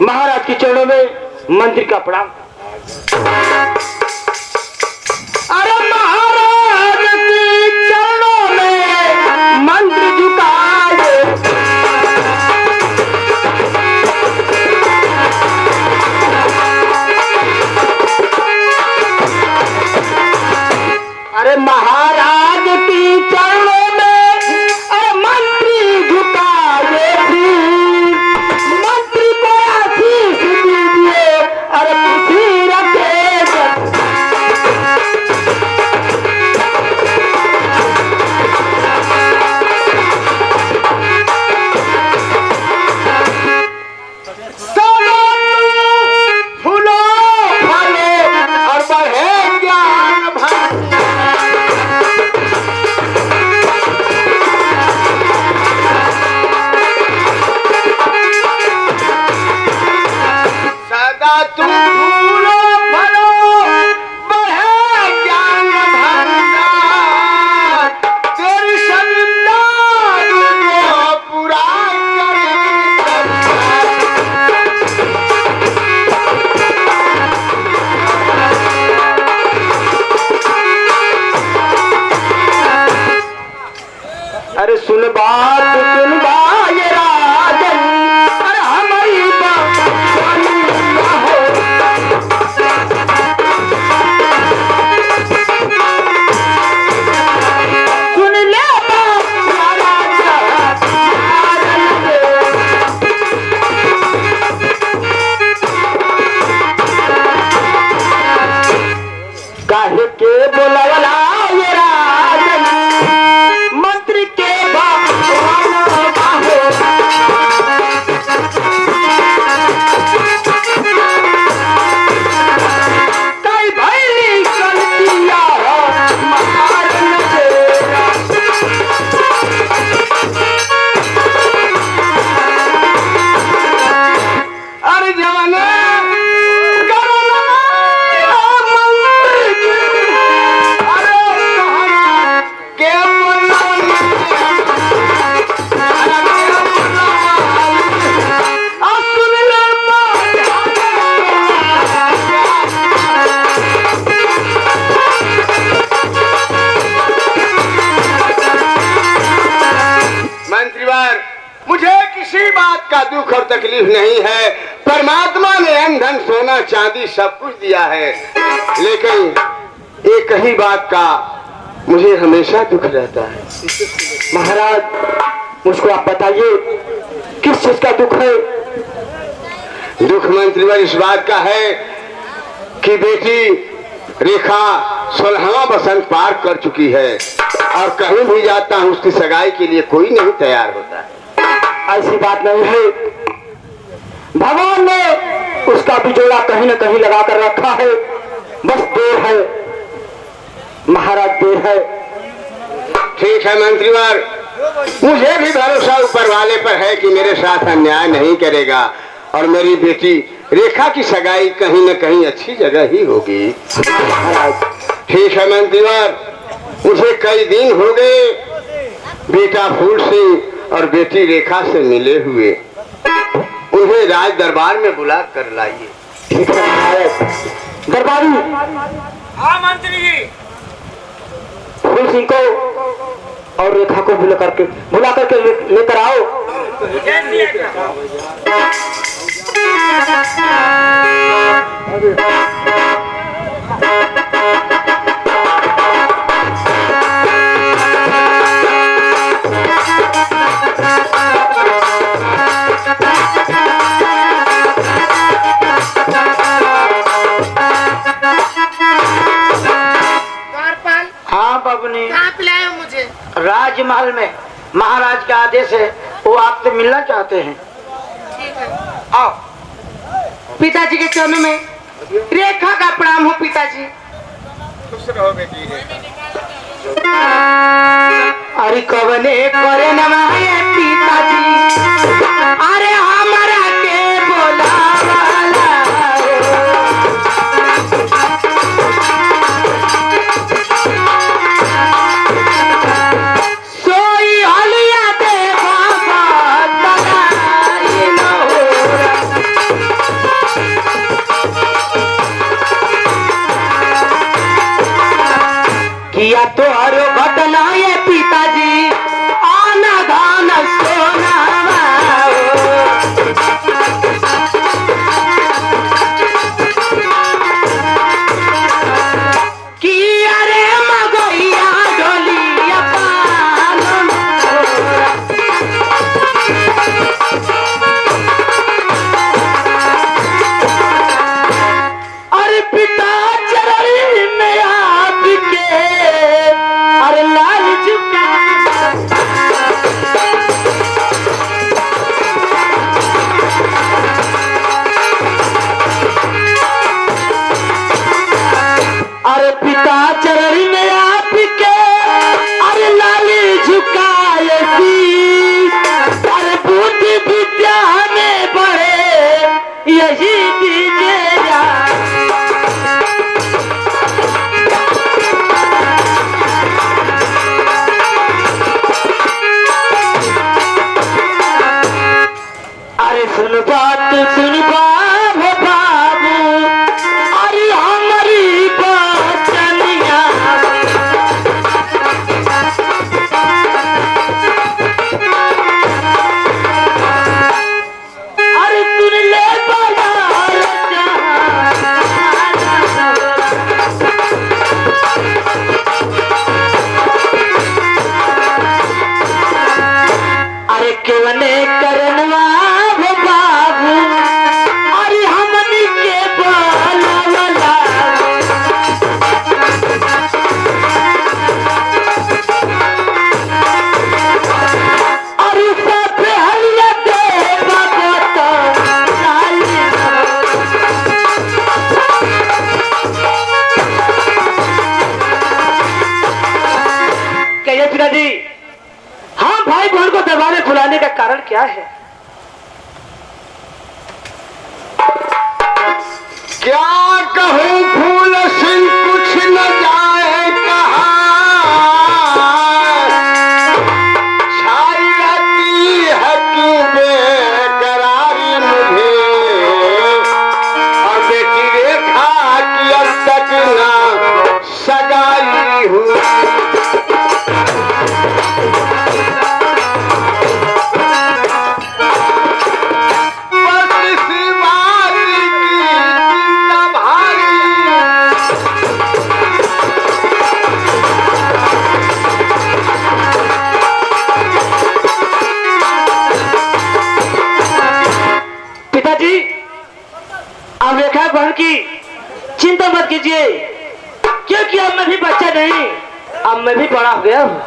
महाराज के चरणों में मंत्री का प्रणाम। अरे महाराज के चरणों में मंत्री झुकाए, अरे महाराज की चरणों में अरे मंत्री झुकाए भी, मंत्री को आशीष दीजिए अरे खुशी रखे। फूलो फलो और बढ़े ज्ञान भंडार, सदा तुम फूलो फलो बढ़े ज्ञान भंडार, तेरी संतान को पूरा करे। अरे सुन बात सुन ये राजन, अरे हमारी बात हो, सुन ले काहे के बोलावला ये राजन, मंत्री के का दुख और तकलीफ नहीं है। परमात्मा ने अन्न धन सोना चांदी सब कुछ दिया है, लेकिन एक ही बात का मुझे हमेशा दुख रहता है। महाराज मुझको आप बताइए किस चीज का दुख है? दुख मंत्रीवर इस बात का है कि बेटी रेखा 16वां बसंत पार कर चुकी है और कहीं भी जाता हूँ उसकी सगाई के लिए कोई नहीं तैयार होता है। ऐसी बात नहीं है, भगवान ने उसका बिजोड़ा कहीं न कहीं लगा कर रखा है, बस देर है महाराज, देर है। ठीक है मंत्रीवर, मुझे भी भरोसा ऊपर वाले पर है कि मेरे साथ अन्याय नहीं करेगा और मेरी बेटी रेखा की सगाई कहीं न कहीं अच्छी जगह ही होगी। ठीक है मंत्रीवर, मुझे कई दिन हो गए बेटा फूल सिंह और बेटी रेखा से मिले हुए, उन्हें राज दरबार में बुला कर लाइए। ठीक है दरबारी। हाँ मंत्री जी। फूल सिंह को और रेखा को बुला करके लेकर आओ। हाँ बबनी, कहाँ पे लाए हो मुझे? राजमहल में महाराज का आदेश है, वो आपसे मिलना चाहते हैं। ठीक है, आओ। पिताजी के चरणों में रेखा का प्रणाम हो पिताजी। खुश रहो बेटी। अरे कवने करे नवाए पिताजी, अरे हमारा के बोलावाला सोई हलिया दे बाबा लगाई न हो। तोहरो घटना ये पिताजी आना धान सोना कि अरे मगैया डोलिया पालन अरे पिता चरणी में आपके अरे लाल झुका अरे पिता चरणी में आपके अरे लाली झुकाए सी अरे बुद्धि विद्या में बढ़े यही दीजिएगा अरे सुन बात सुन बाबू बाबू अरे हमारी बचनिया अरे सुन ले बाजार अरे केवने करनवा हो बाबू अरे हमनी के बोलवला अरे सब हल्ला दे बाबा लाली कहिए पिताजी हाँ भाई बहन को दरबार बुलाने का कारण क्या है? क्या कहूँ फूल सिंह कुछ न जाए कहा छाई रहती है कि बेकरारी मुझे और बेटी रेखा की अब तक ना सगाई हुई बस इसी बात की चिंता भारी पिताजी अब रेखा बहन की चिंता मत कीजिए क्योंकि अब मैं भी बच्चा नहीं अब मैं भी बड़ा हो गया हूँ